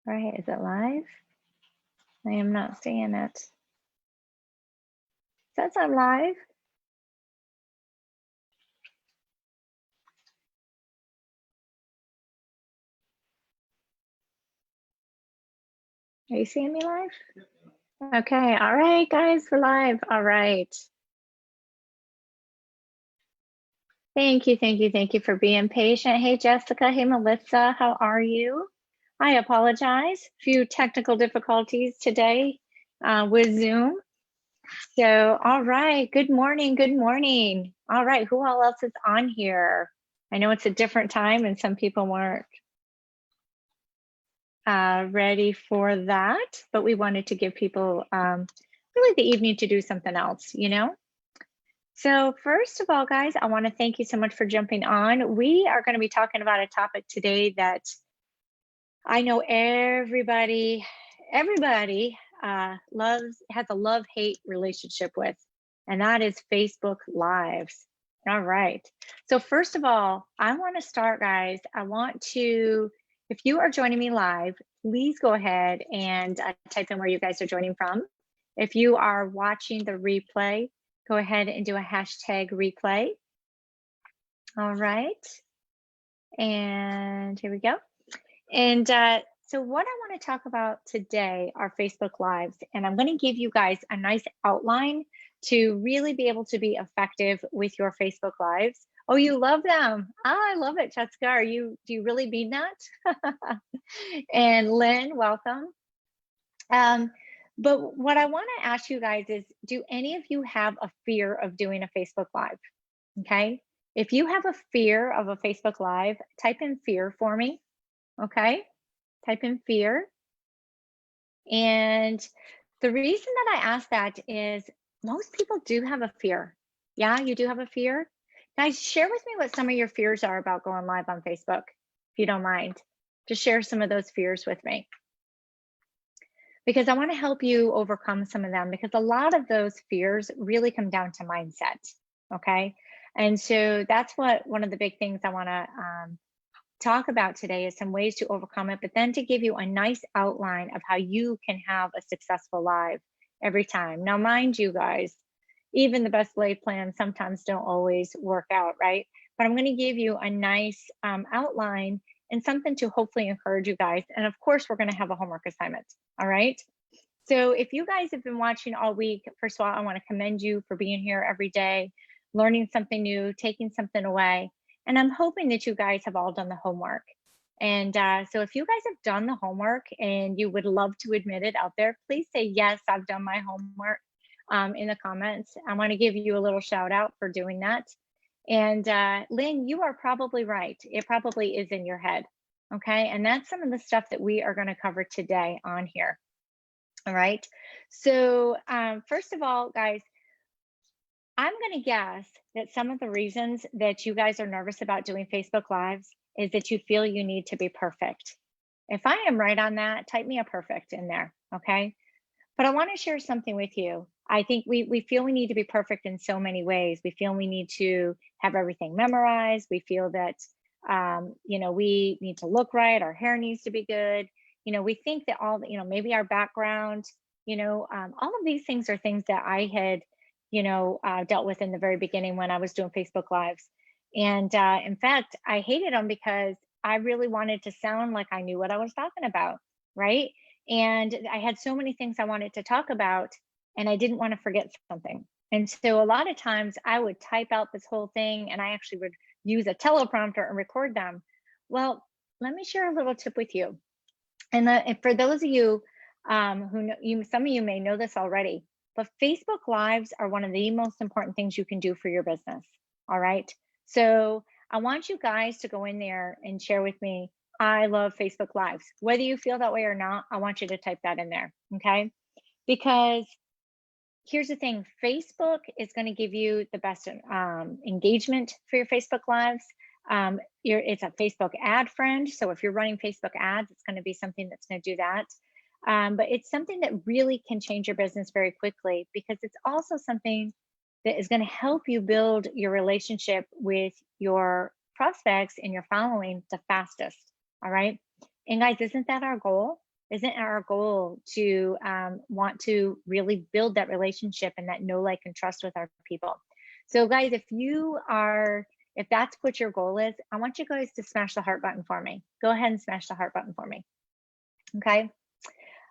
All right, is it live? I am not seeing it. Says I'm live. Are you seeing me live? Okay, all right, guys, we're live. All right. Thank you for being patient. Hey, Jessica. Hey, Melissa. How are you? I apologize. Few technical difficulties today with Zoom. So, all right. Good morning. Good morning. All right. Who all else is on here? I know it's a different time and some people weren't ready for that, but we wanted to give people really the evening to do something else, you know? So first of all, guys, I want to thank you so much for jumping on. We are going to be talking about a topic today that I know everybody has a love-hate relationship with, and that is Facebook Lives. All right. So first of all, I want to start, guys. If you are joining me live, please go ahead and type in where you guys are joining from. If you are watching the replay, go ahead and do a hashtag replay. All right. And here we go. And so what I want to talk about today are Facebook Lives, and I'm going to give you guys a nice outline to really be able to be effective with your Facebook Lives. Oh, you love them. I love it, Jessica. Do you really mean that? And Lynn, welcome. But what I want to ask you guys is, do any of you have a fear of doing a Facebook Live? Okay. If you have a fear of a Facebook Live, type in fear for me. Okay. Type in fear. And the reason that I ask that is most people do have a fear. Yeah, you do have a fear. Guys, share with me what some of your fears are about going live on Facebook, if you don't mind. Just share some of those fears with me, because I want to help you overcome some of them, because a lot of those fears really come down to mindset. Okay. And so that's one of the big things I want to talk about today is some ways to overcome it, but then to give you a nice outline of how you can have a successful live every time. Now, mind you guys, even the best laid plans sometimes don't always work out, right? But I'm going to give you a nice outline and something to hopefully encourage you guys. And of course, we're going to have a homework assignment. All right. So if you guys have been watching all week, first of all, I want to commend you for being here every day, learning something new, taking something away. And I'm hoping that you guys have all done the homework. And so if you guys have done the homework and you would love to admit it out there, please say, yes, I've done my homework in the comments. I want to give you a little shout out for doing that. And Lynn, you are probably right. It probably is in your head. Okay. And that's some of the stuff that we are going to cover today on here. All right. So first of all, guys, I'm going to guess that some of the reasons that you guys are nervous about doing Facebook Lives is that you feel you need to be perfect. If I am right on that, type me a perfect in there, okay? But I want to share something with you. I think we feel we need to be perfect in so many ways. We feel we need to have everything memorized. We feel that, we need to look right. Our hair needs to be good. We think that maybe our background, all of these things are things that I had dealt with in the very beginning when I was doing Facebook Lives. And in fact, I hated them because I really wanted to sound like I knew what I was talking about, right? And I had so many things I wanted to talk about, and I didn't want to forget something. And so a lot of times I would type out this whole thing, and I actually would use a teleprompter and record them. Well, let me share a little tip with you. And for those of you who know, some of you may know this already, but Facebook Lives are one of the most important things you can do for your business. All right. So I want you guys to go in there and share with me, I love Facebook Lives. Whether you feel that way or not, I want you to type that in there. Okay. Because here's the thing, Facebook is going to give you the best engagement for your Facebook Lives. It's a Facebook ad friend. So if you're running Facebook ads, it's going to be something that's going to do that. But it's something that really can change your business very quickly, because it's also something that is going to help you build your relationship with your prospects and your following the fastest. All right. And guys, isn't that our goal? Isn't our goal to want to really build that relationship and that know, like, and trust with our people? So guys, if that's what your goal is, I want you guys to smash the heart button for me. Go ahead and smash the heart button for me. Okay.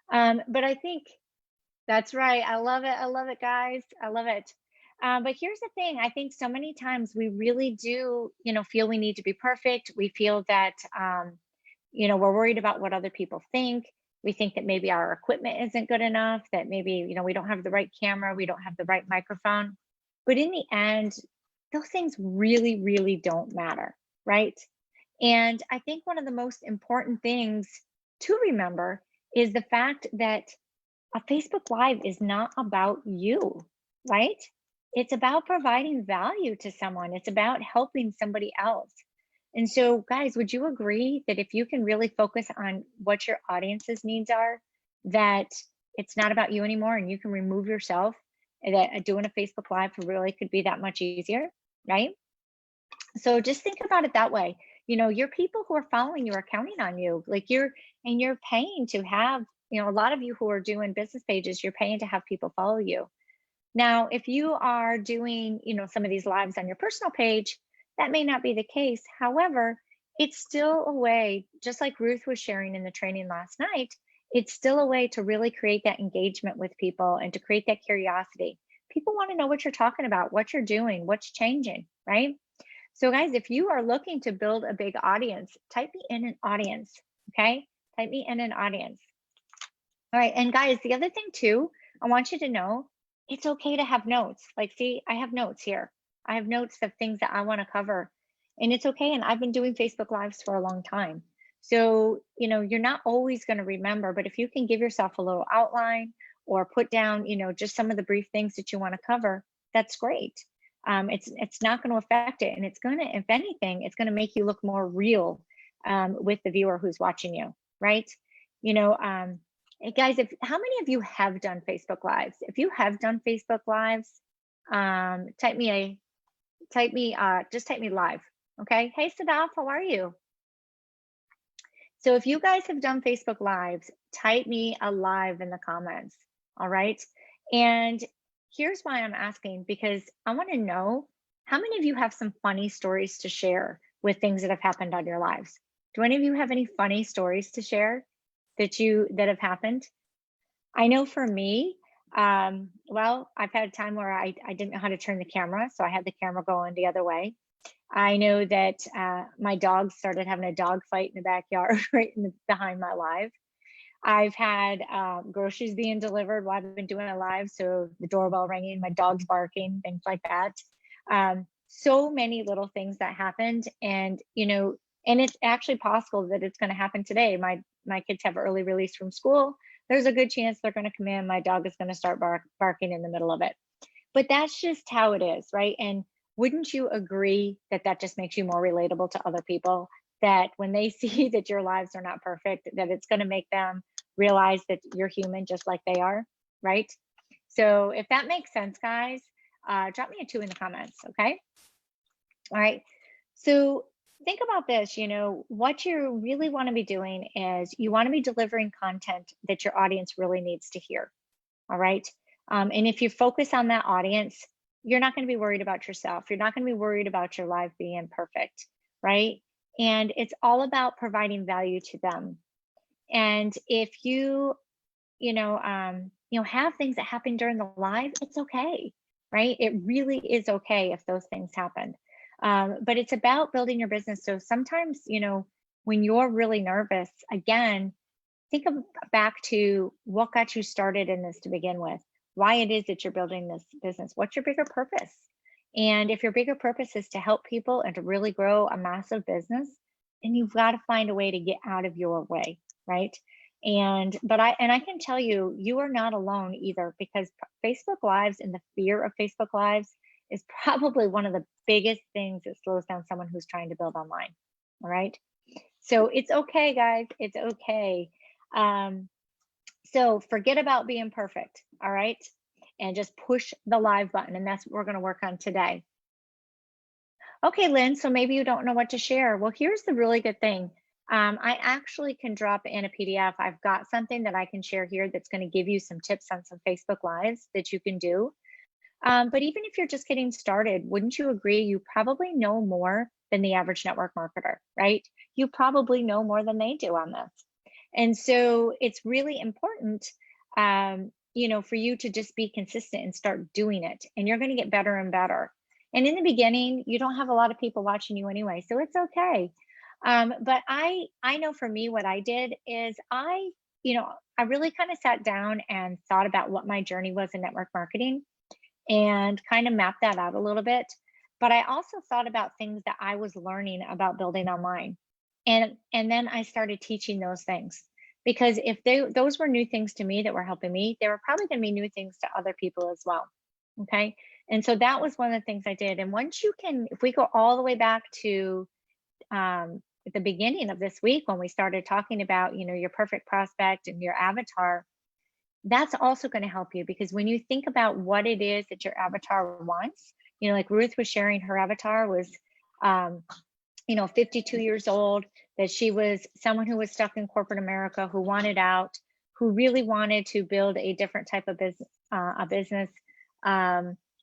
But I think that's right. I love it. I love it, guys. I love it. But here's the thing. I think so many times we really do, feel we need to be perfect. We feel that, we're worried about what other people think. We think that maybe our equipment isn't good enough, that maybe, we don't have the right camera, we don't have the right microphone. But in the end, those things really, really don't matter, right? And I think one of the most important things to remember is the fact that a Facebook Live is not about you, right? It's about providing value to someone. It's about helping somebody else. And so, guys, would you agree that if you can really focus on what your audience's needs are, that it's not about you anymore and you can remove yourself, and that doing a Facebook Live really could be that much easier, right? So just think about it that way. Your people who are following you are counting on you. Like you're paying to have, a lot of you who are doing business pages, you're paying to have people follow you. Now, if you are doing, some of these lives on your personal page, that may not be the case. However, it's still a way, just like Ruth was sharing in the training last night, it's still a way to really create that engagement with people and to create that curiosity. People want to know what you're talking about, what you're doing, what's changing, right? So guys, if you are looking to build a big audience, type me in an audience, okay? Type me in an audience. All right, and guys, the other thing too, I want you to know, it's okay to have notes. Like, see, I have notes here. I have notes of things that I want to cover, and it's okay. And I've been doing Facebook Lives for a long time. So, you're not always going to remember, but if you can give yourself a little outline or put down, just some of the brief things that you want to cover, that's great. It's not going to affect it, and it's going to, if anything, it's going to make you look more real with the viewer who's watching you, right? Hey guys, how many of you have done Facebook Lives? If you have done Facebook Lives, just type me live. Okay. Hey Sadaf, how are you? So if you guys have done Facebook Lives, type me a live in the comments. All right. And here's why I'm asking, because I want to know how many of you have some funny stories to share with things that have happened on your lives. Do any of you have any funny stories to share that have happened? I know for me, well, I've had a time where I didn't know how to turn the camera, so I had the camera going the other way. I know that my dogs started having a dog fight in the backyard behind my live. I've had groceries being delivered while I've been doing a live, so the doorbell ringing, my dog's barking, things like that. So many little things that happened, and and it's actually possible that it's going to happen today. My kids have early release from school. There's a good chance they're going to come in. My dog is going to start barking in the middle of it. But that's just how it is, right? And wouldn't you agree that that just makes you more relatable to other people? That when they see that your lives are not perfect, that it's going to make them realize that you're human just like they are, right? So if that makes sense, guys, drop me a 2 in the comments, okay? All right. So think about this, what you really want to be doing is you want to be delivering content that your audience really needs to hear. All right. And if you focus on that audience, you're not going to be worried about yourself. You're not going to be worried about your live being perfect. Right. And it's all about providing value to them. And if you, have things that happen during the live, it's okay. Right. It really is okay if those things happen. But it's about building your business. So sometimes, when you're really nervous, again, think back to what got you started in this to begin with, why it is that you're building this business. What's your bigger purpose? And if your bigger purpose is to help people and to really grow a massive business, then you've got to find a way to get out of your way, right? And I can tell you, you are not alone either, because Facebook Lives and the fear of Facebook Lives is probably one of the biggest things that slows down someone who's trying to build online. All right. So it's okay, guys. It's okay. So forget about being perfect. All right. And just push the live button. And that's what we're going to work on today. Okay, Lynn. So maybe you don't know what to share. Well, here's the really good thing. I actually can drop in a PDF. I've got something that I can share here that's going to give you some tips on some Facebook Lives that you can do. But even if you're just getting started, wouldn't you agree you probably know more than the average network marketer, right? You probably know more than they do on this. And so it's really important, for you to just be consistent and start doing it. And you're going to get better and better. And in the beginning, you don't have a lot of people watching you anyway, so it's okay. But I know for me, what I did is I really kind of sat down and thought about what my journey was in network marketing and kind of mapped that out a little bit. But I also thought about things that I was learning about building online. And then I started teaching those things, because if those were new things to me that were helping me, they were probably going to be new things to other people as well. Okay. And so that was one of the things I did. And once you can, if we go all the way back to at the beginning of this week, when we started talking about, your perfect prospect and your avatar, that's also going to help you, because when you think about what it is that your avatar wants, like Ruth was sharing, her avatar was, 52 years old, that she was someone who was stuck in corporate America, who wanted out, who really wanted to build a different type of business,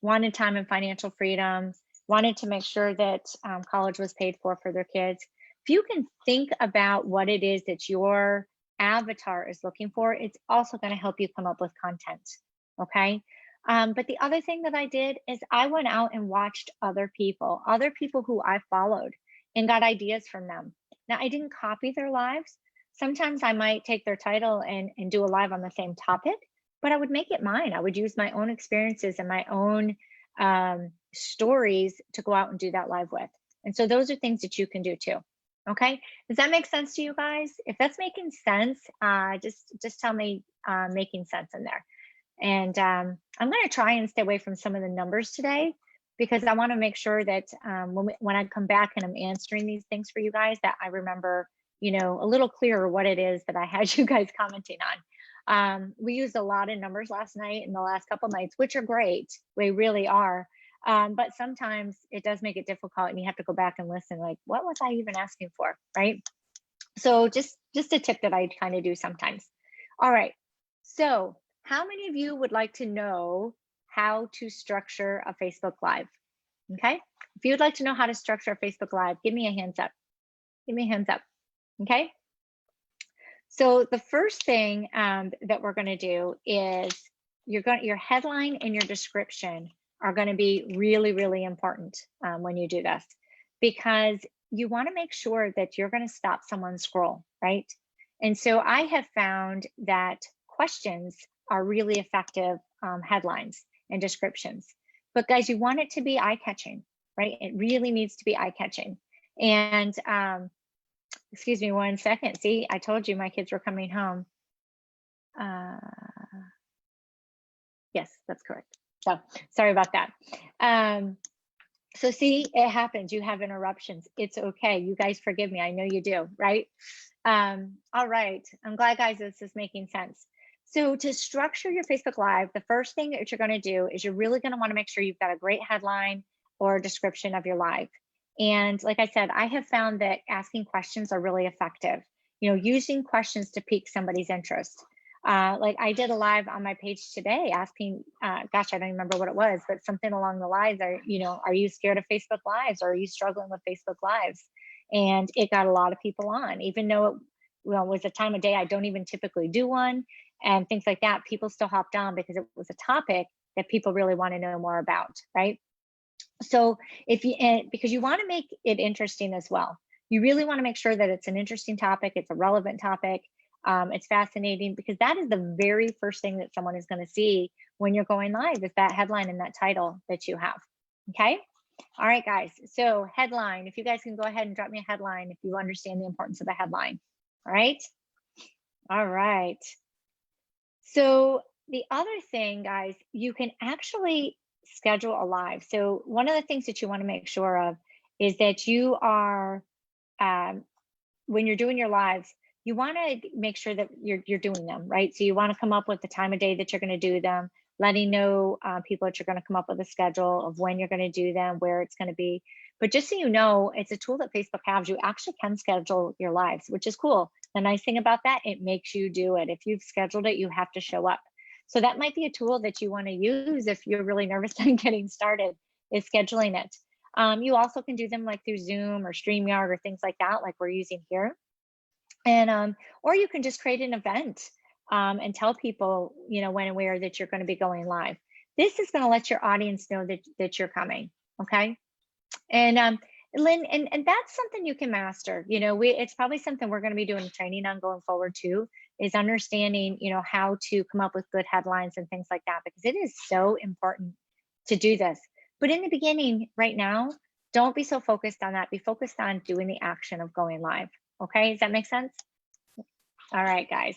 wanted time and financial freedom, wanted to make sure that college was paid for their kids. If you can think about what it is that your avatar is looking for, it's also going to help you come up with content. Okay. But the other thing that I did is I went out and watched other people who I followed, and got ideas from them. Now, I didn't copy their lives. Sometimes I might take their title and do a live on the same topic, but I would make it mine. I would use my own experiences and my own stories to go out and do that live with. And so those are things that you can do too. Okay. Does that make sense to you guys? If that's making sense, just tell me making sense in there. And I'm going to try and stay away from some of the numbers today, because I want to make sure that when I come back and I'm answering these things for you guys, that I remember, a little clearer what it is that I had you guys commenting on. We used a lot of numbers last night and the last couple nights, which are great. They really are. But sometimes it does make it difficult, and you have to go back and listen, like, what was I even asking for, right? So just a tip that I kind of do sometimes. All right. So how many of you would like to know how to structure a Facebook Live? Okay. If you would like to know how to structure a Facebook Live, give me a hands up. Give me a hands up. Okay. So the first thing that we're going to do is your headline and your description are going to be really, really important when you do this, because you want to make sure that you're going to stop someone's scroll, right? And so I have found that questions are really effective headlines and descriptions. But guys, you want it to be eye-catching, right? It really needs to be eye-catching. And excuse me 1 second. See, I told you my kids were coming home. Yes, that's correct. So sorry about that. So see, it happens. You have interruptions. It's okay. You guys forgive me. I know you do, right? All right. I'm glad, guys, this is making sense. So to structure your Facebook Live, the first thing that you're going to do is you're really going to want to make sure you've got a great headline or description of your live. And like I said, I have found that asking questions are really effective. Using questions to pique somebody's interest. Like I did a live on my page today asking, gosh, I don't remember what it was, but something along the lines are you scared of Facebook Lives, or are you struggling with Facebook Lives? And it got a lot of people on, even though it was a time of day I don't even typically do one, and things like that. People still hopped on because it was a topic that people really want to know more about, right? So because you want to make it interesting as well. You really want to make sure that it's an interesting topic, it's a relevant topic, it's fascinating, because that is the very first thing that someone is going to see when you're going live, is that headline and that title that you have. Okay. All right, guys. So headline, if you guys can go ahead and drop me a headline if you understand the importance of the headline. All right. All right. So the other thing, guys, you can actually schedule a live. So one of the things that you want to make sure of is that you are, when you're doing your lives, you want to make sure that you're doing them, right? So you want to come up with the time of day that you're going to do them, letting know people that you're going to come up with a schedule of when you're going to do them, where it's going to be. But just so you know, it's a tool that Facebook has. You actually can schedule your lives, which is cool. The nice thing about that, it makes you do it. If you've scheduled it, you have to show up. So that might be a tool that you want to use if you're really nervous on getting started, is scheduling it. You also can do them like through Zoom or StreamYard or things like that, like we're using here. And or you can just create an event and tell people, when and where that you're going to be going live. This is going to let your audience know that you're coming. Okay. And Lynn, and that's something you can master. It's probably something we're going to be doing training on going forward too, is understanding, how to come up with good headlines and things like that, because it is so important to do this. But in the beginning, right now, don't be so focused on that. Be focused on doing the action of going live. Okay, does that make sense? All right, guys.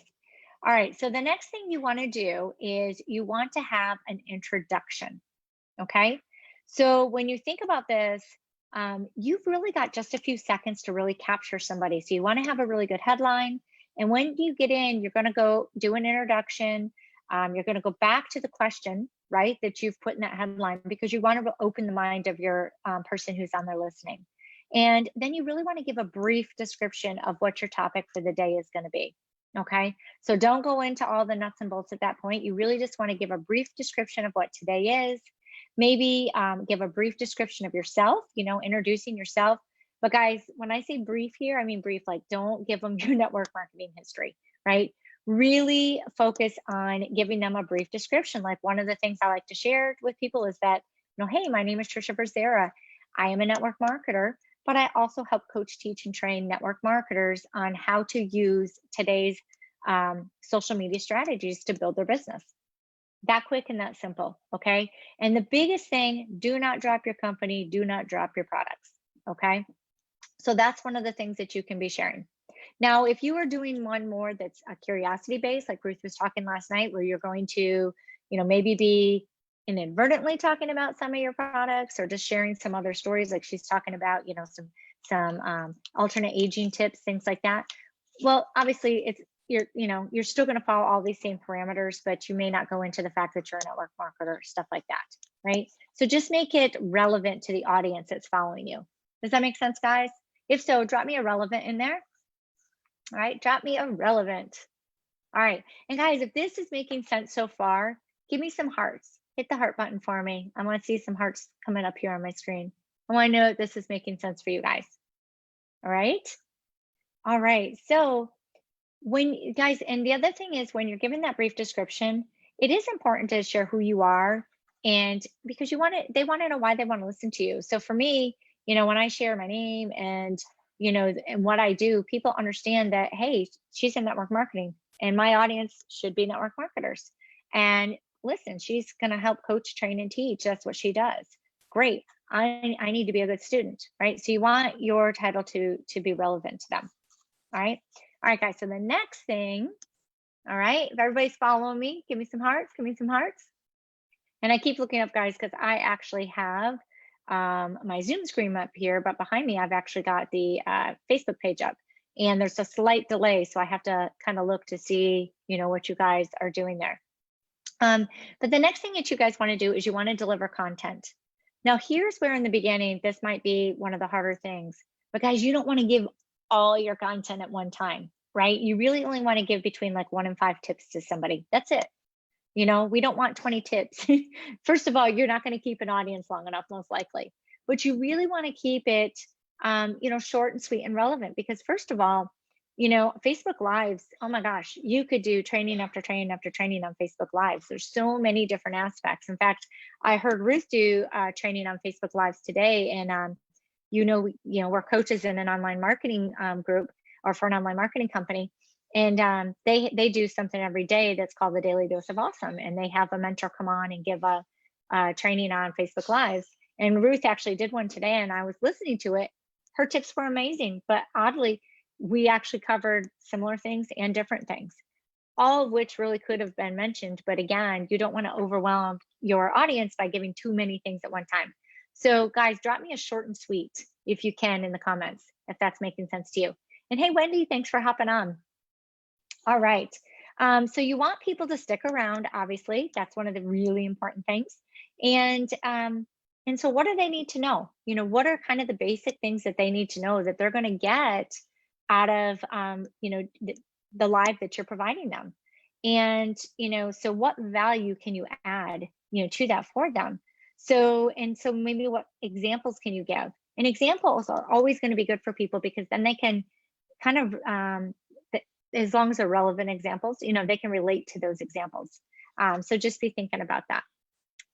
All right, so the next thing you want to do is you want to have an introduction. Okay, so when you think about this, you've really got just a few seconds to really capture somebody. So you want to have a really good headline. And when you get in, you're going to go do an introduction. You're going to go back to the question, right, that you've put in that headline, because you want to open the mind of your person who's on there listening. And then you really want to give a brief description of what your topic for the day is going to be. Okay, so don't go into all the nuts and bolts at that point. You really just want to give a brief description of what today is. Maybe give a brief description of yourself, introducing yourself. But guys, when I say brief here, I mean brief, like don't give them your network marketing history, right? Really focus on giving them a brief description. Like one of the things I like to share with people is that, hey, my name is Trisha Berzera. I am a network marketer, but I also help coach, teach, and train network marketers on how to use today's social media strategies to build their business. That quick and that simple, okay? And the biggest thing, do not drop your company, do not drop your products, okay? So that's one of the things that you can be sharing. Now, if you are doing one more that's a curiosity based, like Ruth was talking last night, where you're going to, maybe be inadvertently talking about some of your products or just sharing some other stories, like she's talking about, some alternate aging tips, things like that. Well, obviously you're still going to follow all these same parameters, but you may not go into the fact that you're a network marketer, stuff like that, right? So just make it relevant to the audience that's following you. Does that make sense, guys? If so, drop me a relevant in there. All right, drop me a relevant. All right, and guys, if this is making sense so far, give me some hearts. Hit the heart button for me. I want to see some hearts coming up here on my screen. I want to know that this is making sense for you guys. All right. All right. So when guys, and the other thing is when you're given that brief description, it is important to share who you are, and because they want to know why they want to listen to you. So for me, when I share my name and and what I do, people understand that, hey, she's in network marketing and my audience should be network marketers. And listen, she's going to help coach, train, and teach. That's what she does. Great. I need to be a good student, right? So you want your title to be relevant to them. All right. All right, guys. So the next thing, all right, if everybody's following me, give me some hearts, give me some hearts. And I keep looking up, guys, because I actually have my Zoom screen up here, but behind me, I've actually got the Facebook page up, and there's a slight delay. So I have to kind of look to see, what you guys are doing there. But the next thing that you guys want to do is you want to deliver content. Now, here's where in the beginning, this might be one of the harder things, but guys, you don't want to give all your content at one time, right? You really only want to give between like 1 and 5 tips to somebody. That's it. We don't want 20 tips. First of all, you're not going to keep an audience long enough, most likely, but you really want to keep it, short and sweet and relevant, because first of all, Facebook Lives, oh my gosh, you could do training after training after training on Facebook Lives. There's so many different aspects. In fact, I heard Ruth do training on Facebook Lives today, and we're coaches in an online marketing group, or for an online marketing company, and they do something every day that's called the Daily Dose of Awesome, and they have a mentor come on and give a training on Facebook Lives. And Ruth actually did one today, and I was listening to it. Her tips were amazing, but oddly, we actually covered similar things and different things, all of which really could have been mentioned. But again, you don't want to overwhelm your audience by giving too many things at one time. So guys, drop me a short and sweet if you can in the comments, if that's making sense to you. And hey, Wendy, thanks for hopping on. All right. So you want people to stick around, obviously. That's one of the really important things. And And so what do they need to know? What are kind of the basic things that they need to know that they're going to get out of, the live that you're providing them? And, so what value can you add, to that for them? So maybe what examples can you give? And examples are always going to be good for people because then they can kind of, as long as they're relevant examples, they can relate to those examples. So just be thinking about that.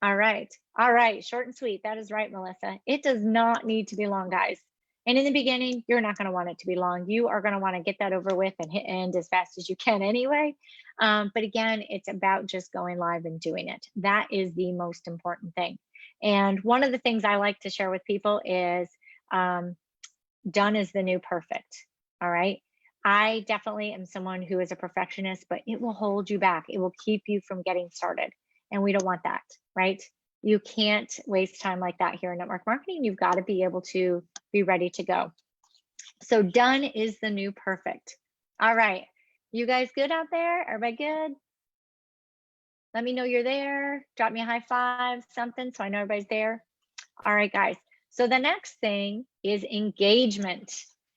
All right. All right. Short and sweet. That is right, Melissa. It does not need to be long, guys. And in the beginning, you're not going to want it to be long. You are going to want to get that over with and hit end as fast as you can anyway. But again, it's about just going live and doing it. That is the most important thing. And one of the things I like to share with people is done is the new perfect. All right. I definitely am someone who is a perfectionist, but it will hold you back. It will keep you from getting started. And we don't want that, right? You can't waste time like that here in network marketing. You've got to be able to be ready to go. So done is the new perfect. All right. You guys good out there? Everybody good? Let me know you're there. Drop me a high five, something, so I know everybody's there. All right, guys. So the next thing is engagement.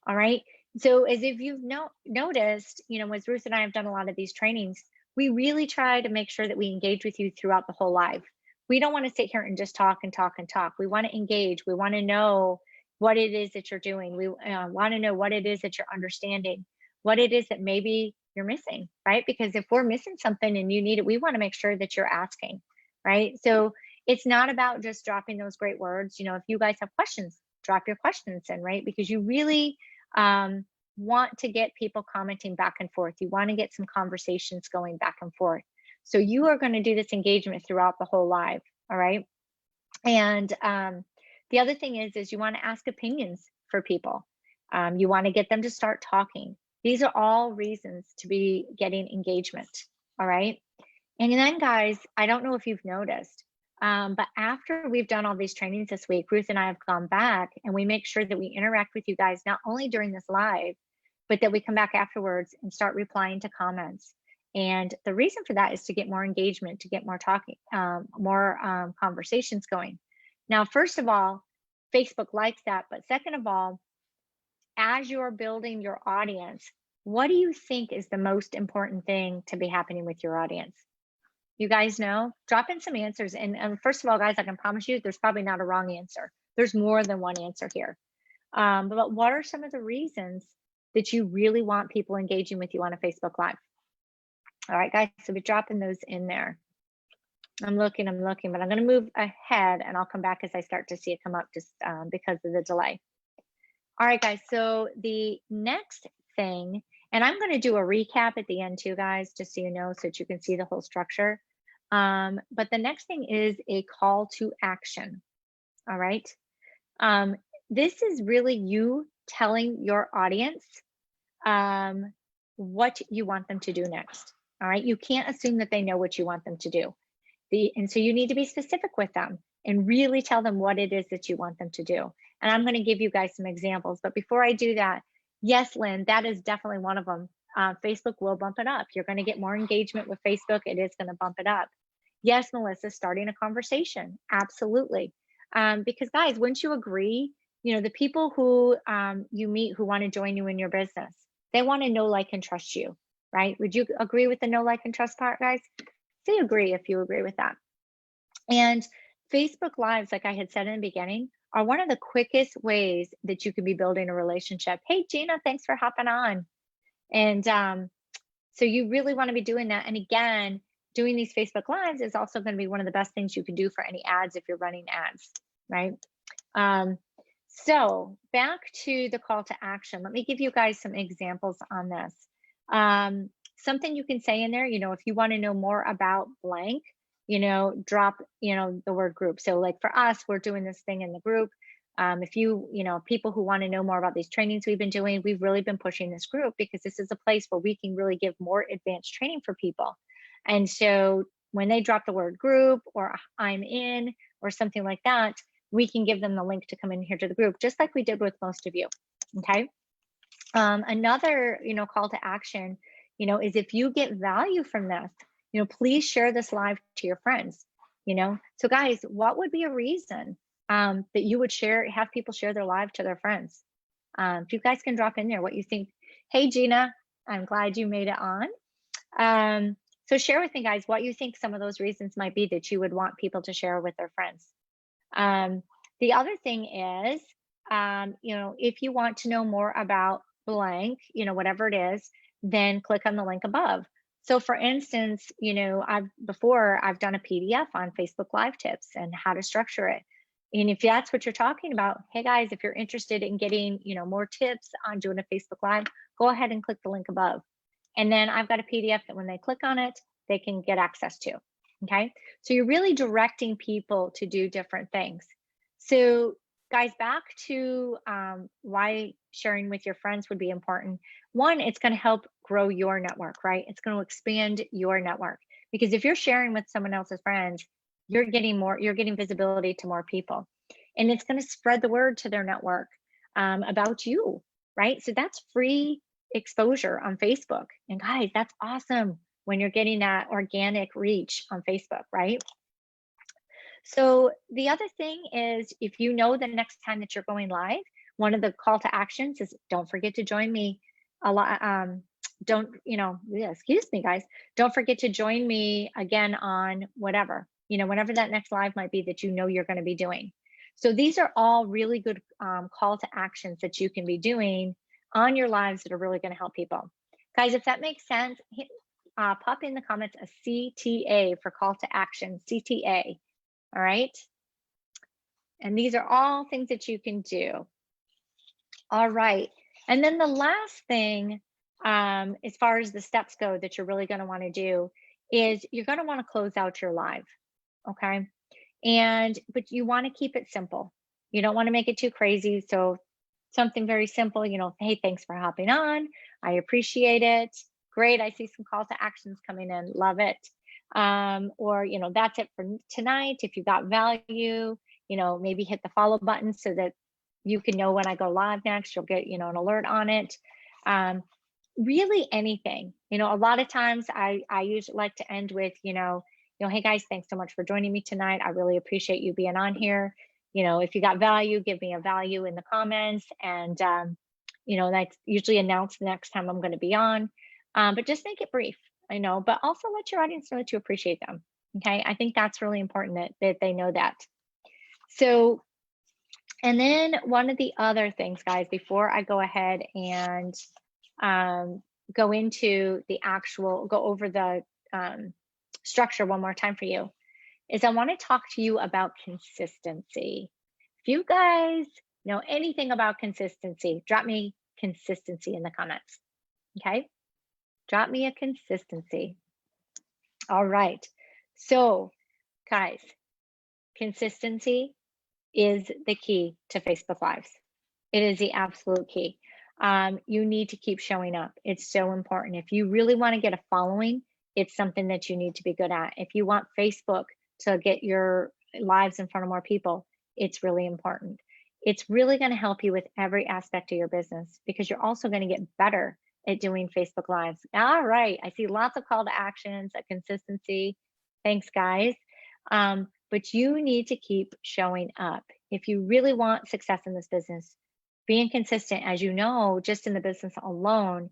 All right. So as if you've noticed, as Ruth and I have done a lot of these trainings, we really try to make sure that we engage with you throughout the whole live. We don't want to sit here and just talk and talk and talk. We want to engage. We want to know what it is that you're doing. We want to know what it is that you're understanding, what it is that maybe you're missing, right? Because if we're missing something and you need it, we want to make sure that you're asking, right? So it's not about just dropping those great words. If you guys have questions, drop your questions in, right? Because you really want to get people commenting back and forth. You want to get some conversations going back and forth. So you are going to do this engagement throughout the whole live. All right. And the other thing is you want to ask opinions for people. You want to get them to start talking. These are all reasons to be getting engagement. All right. And then, guys, I don't know if you've noticed, but after we've done all these trainings this week, Ruth and I have gone back and we make sure that we interact with you guys, not only during this live, but that we come back afterwards and start replying to comments. And the reason for that is to get more engagement, to get more talking, more conversations going. Now, first of all, Facebook likes that. But second of all, as you're building your audience, what do you think is the most important thing to be happening with your audience? You guys know? Drop in some answers. And first of all, guys, I can promise you there's probably not a wrong answer. There's more than one answer here. But what are some of the reasons that you really want people engaging with you on a Facebook Live? All right, guys, so we're dropping those in there. I'm looking, but I'm going to move ahead and I'll come back as I start to see it come up just because of the delay. All right, guys, so the next thing, and I'm going to do a recap at the end too, guys, just so you know, so that you can see the whole structure. But the next thing is a call to action. All right. This is really you telling your audience what you want them to do next. All right. You can't assume that they know what you want them to do. And so you need to be specific with them and really tell them what it is that you want them to do. And I'm going to give you guys some examples. But before I do that, yes, Lynn, that is definitely one of them. Facebook will bump it up. You're going to get more engagement with Facebook. It is going to bump it up. Yes, Melissa, starting a conversation. Absolutely. Because guys, wouldn't you agree, the people who you meet who want to join you in your business, they want to know, like, and trust you, right? Would you agree with the know, like, and trust part, guys? Say agree if you agree with that. And Facebook Lives, like I had said in the beginning, are one of the quickest ways that you could be building a relationship. Hey, Gina, thanks for hopping on. And so you really want to be doing that. And again, doing these Facebook Lives is also going to be one of the best things you can do for any ads if you're running ads, right? So back to the call to action. Let me give you guys some examples on this. Something you can say in there, if you want to know more about blank, drop, the word group. So like for us, we're doing this thing in the group. If people who want to know more about these trainings we've been doing, we've really been pushing this group because this is a place where we can really give more advanced training for people. And so when they drop the word group or I'm in or something like that, we can give them the link to come in here to the group, just like we did with most of you. Okay. Another, call to action, is if you get value from this, please share this live to your friends. So guys, what would be a reason that you would share, have people share their live to their friends. If you guys can drop in there what you think. Hey, Gina, I'm glad you made it on. So share with me, guys, what you think some of those reasons might be that you would want people to share with their friends. The other thing is, if you want to know more about blank, whatever it is, then click on the link above. So for instance, I've done a PDF on Facebook Live tips and how to structure it. And if that's what you're talking about, hey guys, if you're interested in getting, more tips on doing a Facebook Live, go ahead and click the link above. And then I've got a PDF that when they click on it, they can get access to. Okay. So you're really directing people to do different things. So guys, back to why sharing with your friends would be important. One, it's going to help grow your network, right? It's going to expand your network, because if you're sharing with someone else's friends, you're getting visibility to more people, and it's going to spread the word to their network about you, right? So that's free exposure on Facebook. And guys, that's awesome when you're getting that organic reach on Facebook, right? So the other thing is, if you know the next time that you're going live, one of the call to actions is don't forget to join me a lot. Excuse me, guys. Don't forget to join me again on whatever, whenever that next live might be that you're going to be doing. So these are all really good call to actions that you can be doing on your lives that are really going to help people. Guys, if that makes sense, pop in the comments a CTA for call to action, CTA. All right. And these are all things that you can do. All right. And then the last thing, as far as the steps go that you're really going to want to do, is you're going to want to close out your live. Okay. But you want to keep it simple. You don't want to make it too crazy. So something very simple, hey, thanks for hopping on. I appreciate it. Great. I see some call to actions coming in. Love it. Or, that's it for tonight. If you got value, maybe hit the follow button so that you can know when I go live next. You'll get, an alert on it. Really anything. A lot of times I usually like to end with, hey guys, thanks so much for joining me tonight. I really appreciate you being on here. If you got value, give me a value in the comments, and that's usually announced the next time I'm going to be on. But just make it brief. But also let your audience know that you appreciate them. Okay. I think that's really important that they know that. So, and then one of the other things, guys, before I go ahead and go over the structure one more time for you, is I want to talk to you about consistency. If you guys know anything about consistency, drop me consistency in the comments. Okay. Drop me a consistency. All right. So, guys, consistency is the key to Facebook Lives. It is the absolute key. You need to keep showing up. It's so important. If you really want to get a following, it's something that you need to be good at. If you want Facebook to get your lives in front of more people, it's really important. It's really going to help you with every aspect of your business, because you're also going to get better at doing Facebook Lives. All right. I see lots of call to actions, a consistency. Thanks, guys. But you need to keep showing up. If you really want success in this business, being consistent, as you know, just in the business alone,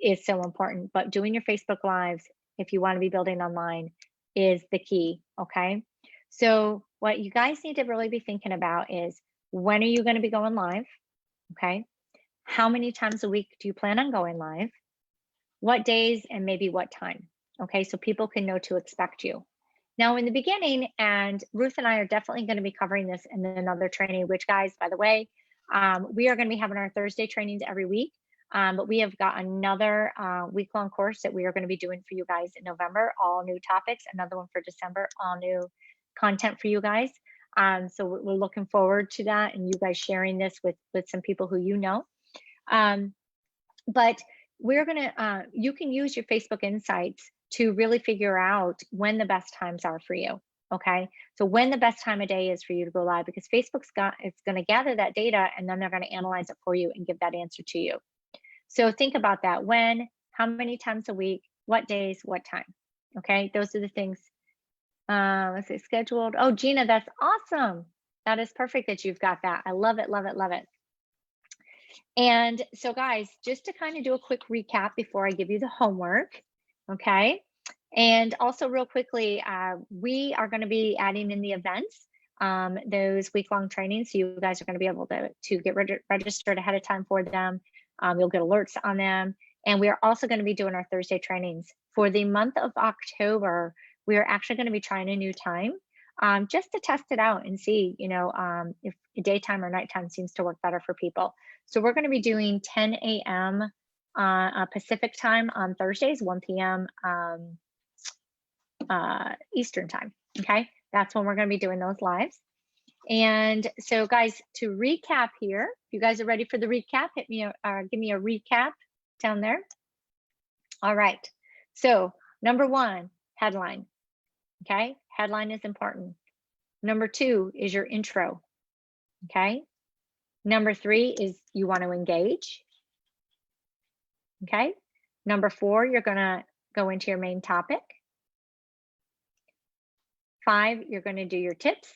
is so important. But doing your Facebook Lives, if you want to be building online, is the key. Okay. So what you guys need to really be thinking about is, when are you going to be going live? Okay. How many times a week do you plan on going live? What days and maybe what time? Okay, so people can know to expect you. Now, in the beginning, and Ruth and I are definitely going to be covering this in another training, which, guys, by the way, we are going to be having our Thursday trainings every week, but we have got another week-long course that we are going to be doing for you guys in November, all new topics, another one for December, all new content for you guys. So we're looking forward to that, and you guys sharing this with some people who you know. But we're gonna, you can use your Facebook Insights to really figure out when the best times are for you. Okay, so when the best time of day is for you to go live, because it's going to gather that data, and then they're going to analyze it for you and give that answer to you. So think about that. When, how many times a week, what days, what time. Okay, those are the things. Let's say scheduled. Oh, Gina, that's awesome. That is perfect that you've got that. I love it, love it, love it. And so, guys, just to kind of do a quick recap before I give you the homework, okay? And also, real quickly, we are going to be adding in the events, those week-long trainings. So you guys are going to be able to get registered ahead of time for them. You'll get alerts on them. And we are also going to be doing our Thursday trainings. For the month of October, we are actually going to be trying a new time just to test it out and see, if daytime or nighttime seems to work better for people. So we're going to be doing 10 a.m. Pacific time on Thursdays, 1 p.m. Eastern time. Okay, that's when we're going to be doing those lives. And so, guys, to recap here, if you guys are ready for the recap, give me a recap down there. All right. So number one, headline. Okay, headline is important. Number two is your intro. Okay. Number three is you want to engage. Okay. Number four, you're going to go into your main topic. 5, you're going to do your tips.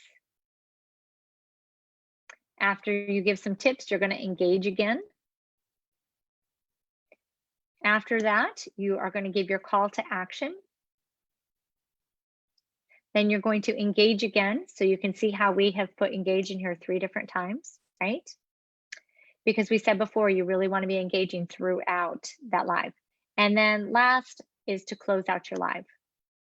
After you give some tips, you're going to engage again. After that, you are going to give your call to action. Then you're going to engage again. So you can see how we have put engage in here 3 different times, right? Because we said before, you really want to be engaging throughout that live. And then last is to close out your live.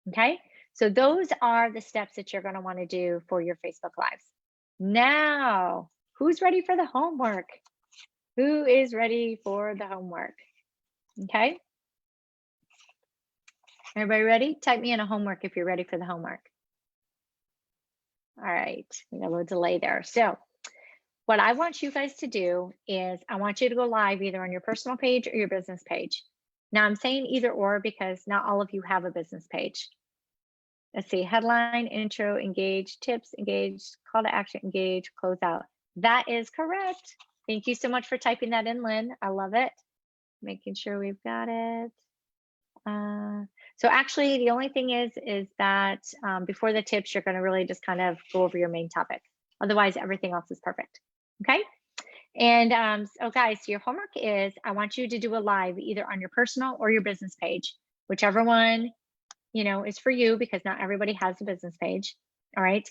Okay, so those are the steps that you're going to want to do for your Facebook Lives. Now, who's ready for the homework? Who is ready for the homework? Okay, everybody ready? Type me in a homework if you're ready for the homework. All right, we got a little delay there. So what I want you guys to do is I want you to go live either on your personal page or your business page. Now I'm saying either or because not all of you have a business page. Let's see, headline, intro, engage, tips, engage, call to action, engage, close out. That is correct. Thank you so much for typing that in, Lynn. I love it. Making sure we've got it. So actually, the only thing is that before the tips, you're going to really just kind of go over your main topic. Otherwise, everything else is perfect. Okay. And so guys, your homework is I want you to do a live either on your personal or your business page, whichever one is for you, because not everybody has a business page. All right.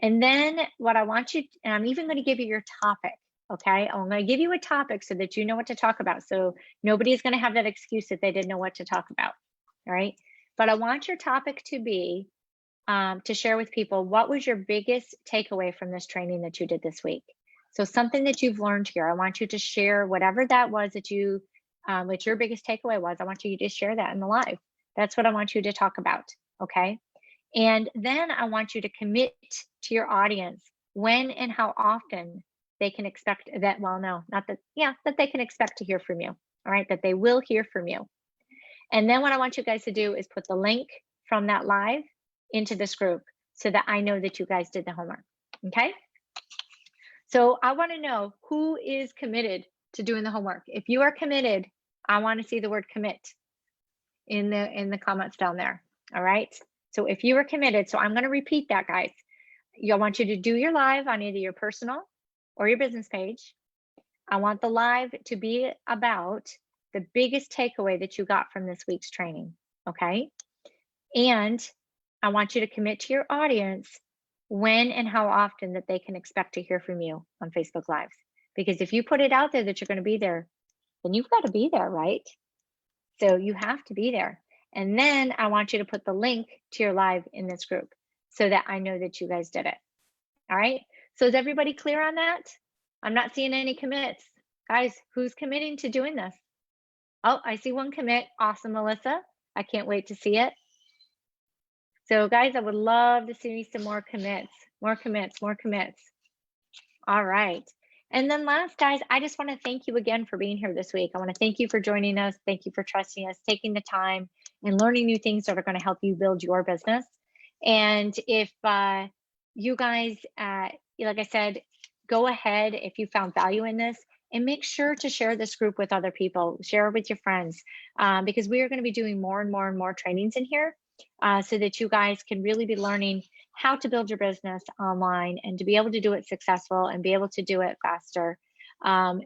And then what I want you, and I'm even going to give you your topic. Okay. I'm going to give you a topic so that you know what to talk about. So nobody's going to have that excuse that they didn't know what to talk about. All right. But I want your topic to be to share with people what was your biggest takeaway from this training that you did this week. So something that you've learned here, I want you to share whatever that was that you, what your biggest takeaway was. I want you to share that in the live. That's what I want you to talk about, okay? And then I want you to commit to your audience when and how often they can expect that, well, no, not that, yeah, that they can expect to hear from you, all right? That they will hear from you. And then what I want you guys to do is put the link from that live into this group so that I know that you guys did the homework, okay? So I want to know who is committed to doing the homework. If you are committed, I want to see the word commit in the comments down there. All right. So if you are committed, so I'm going to repeat that, guys. I want you to do your live on either your personal or your business page. I want the live to be about the biggest takeaway that you got from this week's training. Okay. And I want you to commit to your audience when and how often that they can expect to hear from you on Facebook Lives. Because if you put it out there that you're going to be there, then you've got to be there, right? So you have to be there. And then I want you to put the link to your live in this group so that I know that you guys did it. All right. So is everybody clear on that? I'm not seeing any commits. Guys, who's committing to doing this? Oh, I see one commit. Awesome, Melissa. I can't wait to see it. So guys, I would love to see some more commits, more commits, more commits. All right. And then last, guys, I just want to thank you again for being here this week. I want to thank you for joining us. Thank you for trusting us, taking the time and learning new things that are going to help you build your business. And if you guys, like I said, go ahead if you found value in this and make sure to share this group with other people, share it with your friends, because we are going to be doing more and more and more trainings in here so that you guys can really be learning how to build your business online and to be able to do it successful and be able to do it faster,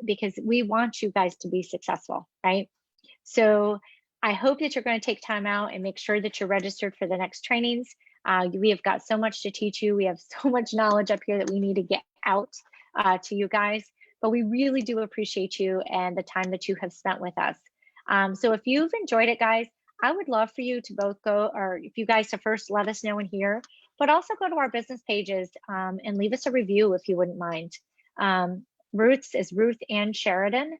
because we want you guys to be successful, right? So I hope that you're going to take time out and make sure that you're registered for the next trainings. We have got so much to teach you. We have so much knowledge up here that we need to get out to you guys. But we really do appreciate you and the time that you have spent with us. So if you've enjoyed it, guys, I would love for you to both go, or if you guys to first let us know in here, but also go to our business pages and leave us a review if you wouldn't mind. Ruth's is Ruth Ann Sheridan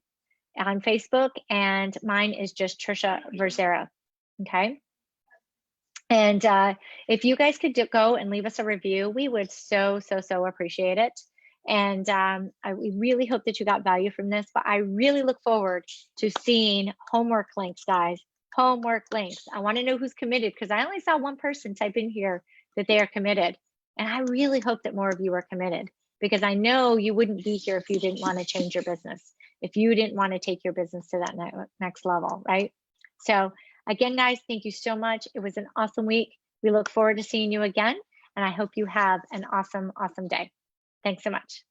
on Facebook, and mine is just Trisha Verzera. Okay. And if you guys could go and leave us a review, we would so appreciate it. And we really hope that you got value from this, but I really look forward to seeing homework links, guys. Homework links. I want to know who's committed, because I only saw one person type in here that they are committed. And I really hope that more of you are committed, because I know you wouldn't be here if you didn't want to change your business, if you didn't want to take your business to that next level, right? So again, guys, thank you so much. It was an awesome week. We look forward to seeing you again, and I hope you have an awesome day. Thanks so much.